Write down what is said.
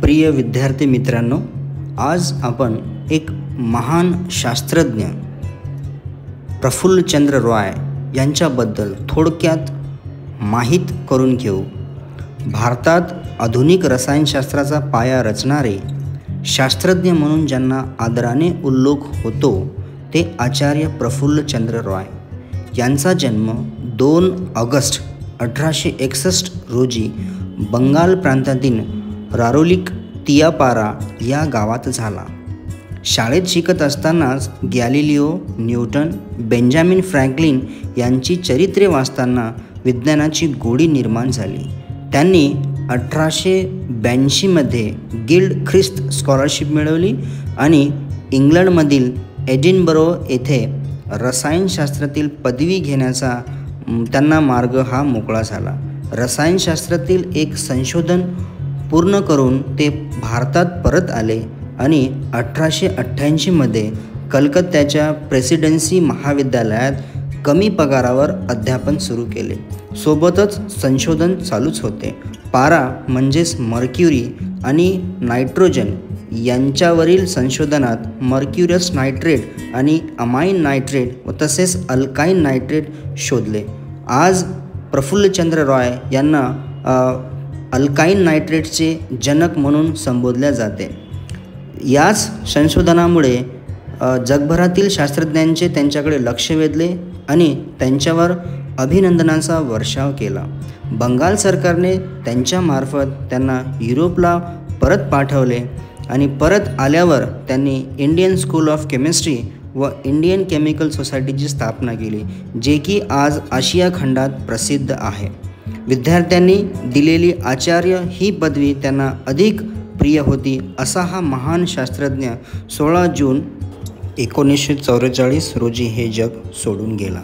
प्रिय विद्यार्थी मित्रांनो, आज आपण एक महान शास्त्रज्ञ प्रफुल्लचंद्र रॉय यांच्याबद्दल थोडक्यात माहीत करून घेऊ। भारतात आधुनिक रसायनशास्त्राचा पाया रचणारे शास्त्रज्ञ म्हणून ज्यांना आदराने उल्लेख होतो ते आचार्य प्रफुल्लचंद्र रॉय यांचा जन्म 2 ऑगस्ट 1861 रोजी बंगाल प्रांतातील रारोलिक तियापारा या गावात झाला। शाळेत शिकत असतानाच गॅलिलिओ, न्यूटन, बेंजामिन फ्रँकलिन यांची चरित्रे वाचताना विज्ञानाची गोडी निर्माण झाली। त्यांनी 1882 मध्ये गिल्ड ख्रिस्त स्कॉलरशिप मिळवली आणि इंग्लंडमधील एडिनबरो येथे रसायनशास्त्रातील पदवी घेण्याचा त्यांना मार्ग हा मोकळा झाला। रसायनशास्त्रातील एक संशोधन पूर्ण करून ते भारतात परत आले आणि 1888 मध्ये कलकत्त्याच्या प्रेसिडेन्सी महाविद्यालयात कमी पगारावर अध्यापन सुरू केले। सोबतच संशोधन चालूच होते। पारा म्हणजेच मर्क्युरी आणि नायट्रोजन यांच्यावरील संशोधनात मर्क्युरस नायट्रेट आणि अमाइन नायट्रेट व तसेच अल्काइन नायट्रेट शोधले। आज प्रफुल्लचंद्र रॉय यांना अल्काइन नायट्रेटचे जनक म्हणून संबोधले जाते। याच संशोधनामुळे जगभरातील शास्त्रज्ञांचे त्यांच्याकडे लक्ष वेधले आणि त्यांच्यावर अभिनंदनाचा वर्षाव केला। बंगाल सरकारने त्यांच्यामार्फत त्यांना युरोपला परत पाठवले आणि परत आल्यावर त्यांनी इंडियन स्कूल ऑफ केमिस्ट्री व इंडियन केमिकल सोसायटीची स्थापना केली, जे की आज आशिया खंडात प्रसिद्ध आहे। विद्यार्थ्यांनी दिलेली आचार्य ही पदवी त्यांना अधिक प्रिय होती। असा हा महान शास्त्रज्ञ 16 जून 1944 रोजी हे जग सोडून गेला।